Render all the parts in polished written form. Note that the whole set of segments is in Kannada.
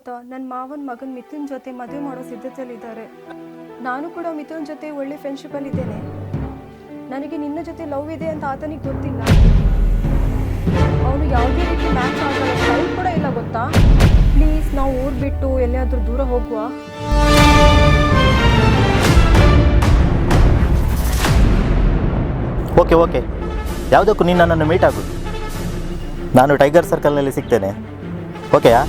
ಗೊತ್ತಾ, ನನ್ನ ಮಾವನ ಮಗನ ಮಿಥುನ್ ಜೊತೆ ಮದುವೆ ಮಾಡೋ ಸಿದ್ಧತೆಯಲ್ಲಿದ್ದಾರೆ. ನಾನು ಕೂಡ ಮಿಥುನ್ ಜೊತೆ ಒಳ್ಳೆ ಫ್ರೆಂಡ್ಶಿಪ್ಪಲ್ಲಿ ಇದ್ದೇನೆ. ನನಗೆ ನಿನ್ನ ಜೊತೆ ಲವ್ ಇದೆ ಅಂತ ಆತನಿಗೆ ಗೊತ್ತಿಲ್ಲ. ಅವನು ಯಾವುದೇ ರೀತಿ ಮ್ಯಾಚ್ ಆಗಲ್ಲ, ಟೈಮ್ ಕೂಡ ಇಲ್ಲ ಗೊತ್ತಾ. ಪ್ಲೀಸ್ ನಾವು ಊರು ಬಿಟ್ಟು ಎಲ್ಲಿಯಾದರೂ ದೂರ ಹೋಗುವ. ಓಕೆ ಓಕೆ, ಯಾವುದಕ್ಕೂ ನೀನು ನನ್ನನ್ನು ಮೀಟ್ ಆಗು. ನಾನು ಟೈಗರ್ ಸರ್ಕಲ್ನಲ್ಲಿ ಸಿಗ್ತೇನೆ. ಓಕೆಯಾ?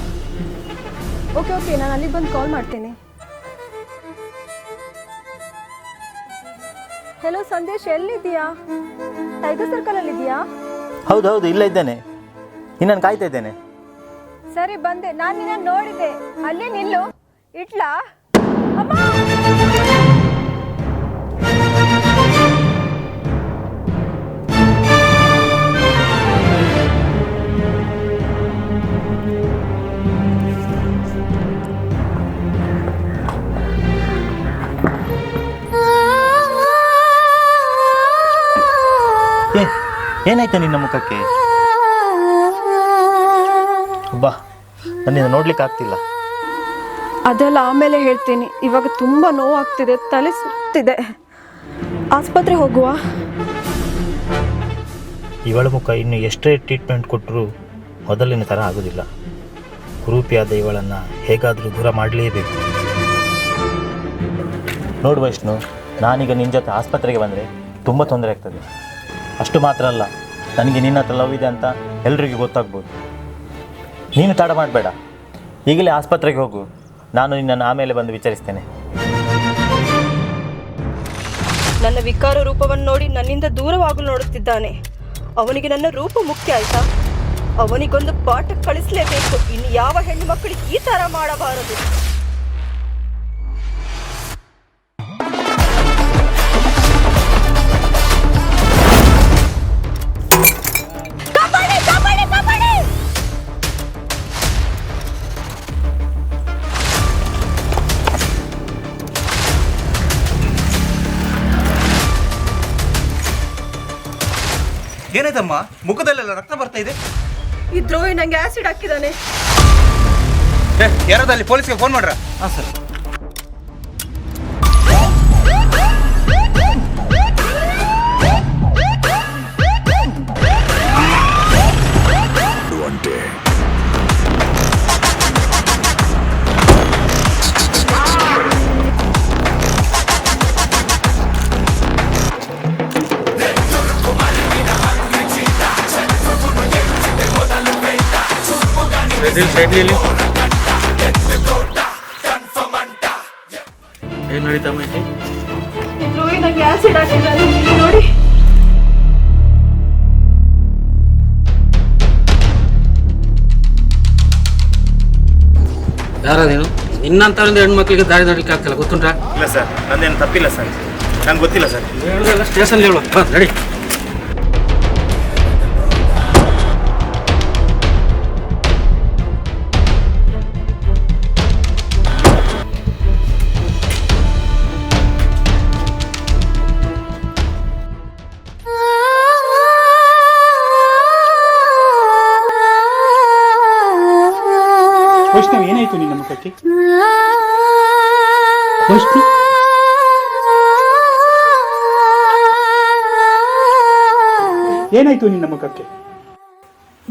ಓಕೆ ಓಕೆ, ನಾನು ಅಲ್ಲಿಗೆ ಬಂದು ಕಾಲ್ ಮಾಡ್ತೇನೆ. ಹೆಲೋ ಸಂದೇಶ್, ಎಲ್ಲಿದ್ದೀಯಾ? ಟೈಗರ್ ಸರ್ಕಲಲ್ಲಿದ್ದೀಯಾ? ಹೌದು ಹೌದು, ಇಲ್ಲೇ ಇದ್ದೇನೆ. ನಿನ್ನನ್ನು ಕಾಯ್ತಾ ಇದ್ದೇನೆ. ಸರಿ ಬಂದೆ. ನಾನು ನಿನ್ನ ನೋಡಿದೆ, ಅಲ್ಲೇ ನಿಲ್ಲು. ಇಟ್ಲಾ? ಅಮ್ಮ ಏನಾಯ್ತು ನಿನ್ನ ಮುಖಕ್ಕೆ? ಬಾ, ನನ್ನಿಂದ ನೋಡ್ಲಿಕ್ಕೆ ಆಗ್ತಿಲ್ಲ. ಅದೆಲ್ಲ ಆಮೇಲೆ ಹೇಳ್ತೀನಿ. ಇವಾಗ ತುಂಬ ನೋವಾಗ್ತಿದೆ, ತಲೆ ಸುತ್ತಿದೆ. ಆಸ್ಪತ್ರೆ ಹೋಗುವ. ಇವಳ ಮುಖ ಇನ್ನು ಎಷ್ಟೇ ಟ್ರೀಟ್ಮೆಂಟ್ ಕೊಟ್ಟರೂ ಮೊದಲಿನ ಥರ ಆಗೋದಿಲ್ಲ. ಕುರೂಪಿಯಾದ ಇವಳನ್ನು ಹೇಗಾದರೂ ದೂರ ಮಾಡಲೇಬೇಕು. ನೋಡು ವೈಷ್ಣು, ನಾನೀಗ ನಿನ್ನ ಜೊತೆ ಆಸ್ಪತ್ರೆಗೆ ಬಂದರೆ ತುಂಬ ತೊಂದರೆ ಆಗ್ತದೆ. ಅಷ್ಟು ಮಾತ್ರ ಅಲ್ಲ, ನನಗೆ ನಿನ್ನ ಹತ್ರ ಲವ್ ಇದೆ ಅಂತ ಎಲ್ರಿಗೂ ಗೊತ್ತಾಗ್ಬೋದು. ನೀನು ತಡ ಮಾಡಬೇಡ, ಈಗಲೇ ಆಸ್ಪತ್ರೆಗೆ ಹೋಗು. ನಾನು ನಿನ್ನನ್ನು ಆಮೇಲೆ ಬಂದು ವಿಚಾರಿಸ್ತೇನೆ. ನನ್ನ ವಿಕಾರ ರೂಪವನ್ನು ನೋಡಿ ನನ್ನಿಂದ ದೂರವಾಗಲು ನೋಡುತ್ತಿದ್ದಾನೆ. ಅವನಿಗೆ ನನ್ನ ರೂಪ ಮುಖ್ಯ ಆಯ್ತಾ? ಅವನಿಗೊಂದು ಪಾಠ ಕಳಿಸಲೇಬೇಕು. ಇನ್ನು ಯಾವ ಹೆಣ್ಣು ಮಕ್ಕಳಿಗೆ ಈ ಥರ ಮಾಡಬಾರದು. ಏನಾಯ್ತಮ್ಮ? ಮುಖದಲ್ಲೆಲ್ಲ ರಕ್ತ ಬರ್ತಾ ಇದೆ. ಈ ದ್ರೋಹಿ ನಂಗೆ ಆಸಿಡ್ ಹಾಕಿದಾನೆ. ಯಾರಾದ್ರೂ ಅಲ್ಲಿ ಪೊಲೀಸ್ಗೆ ಫೋನ್ ಮಾಡ್ರ? ಹಾಂ ಸರ್. ಏನು ನಡೀತಾ ಮೈತಿ? ಈ ದ್ರೋಹಿ ನಂಗೆ ಆಸಿಡ್ ಹಾಕಿದಾನೆ ನೋಡಿ. ಯಾರ ನೀನು? ನಿನ್ನಂತವರಿಂದ ಹೆಣ್ಮಕ್ಳಿಗೆ ದಾರಿ ನೋಡ್ಲಿಕ್ಕೆ ಆಗ್ತಿಲ್ಲ, ಗೊತ್ತುಂಟಾ? ಇಲ್ಲ ಸರ್, ನಂದೇನು ತಪ್ಪಿಲ್ಲ ಸರ್. ನಂಗೆ ಗೊತ್ತಿಲ್ಲ ಸರ್. ಹೇಳೋದೆಲ್ಲ ಸ್ಟೇಷನ್ ಹೇಳು. ನಡಿ. ವೈಷ್ಣವ್, ಏನಾಯ್ತು ನಿನ್ನ ಮುಖಕ್ಕೆ? ವೈಷ್ಣು, ಏನಾಯ್ತು ನಿನ್ನ ಮುಖಕ್ಕೆ?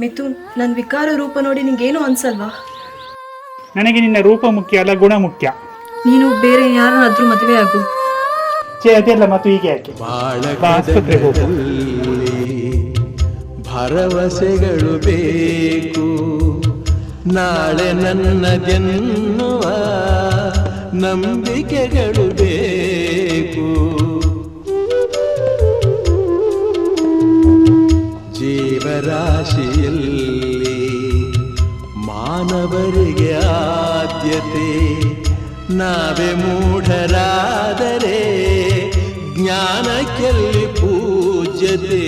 ಮಿಥುನ್, ನನ್ನ ವಿಕಾರ ರೂಪ ನೋಡಿ ನಿಂಗೇನು ಅನ್ಸಲ್ವಾ? ನನಗೆ ನಿನ್ನ ರೂಪ ಮುಖ್ಯ ಅಲ್ಲ, ಗುಣ ಮುಖ್ಯ. ನೀನು ಬೇರೆ ಯಾರನ್ನಾದ್ರೂ ಮದುವೆ ಆಗು. ಅದೆಲ್ಲ ಮತ್ತು ಹೀಗೆ ಯಾಕೆ? ಆಸ್ಪತ್ರೆಗೆ ಹೋಗು. ಭರವಸೆಗಳು ಬೇಕು, ನಾಳೆ ನನ್ನದೆನ್ನುವ ನಂಬಿಕೆಗಳು ಬೇಕು. ಜೀವರಾಶಿಯಲ್ಲಿ ಮಾನವರಿಗೆ ಆದ್ಯತೆ, ನಾವೇ ಮೂಢರಾದರೆ ಜ್ಞಾನಕ್ಕೆಲ್ಲಿ ಪೂಜ್ಯತೆ.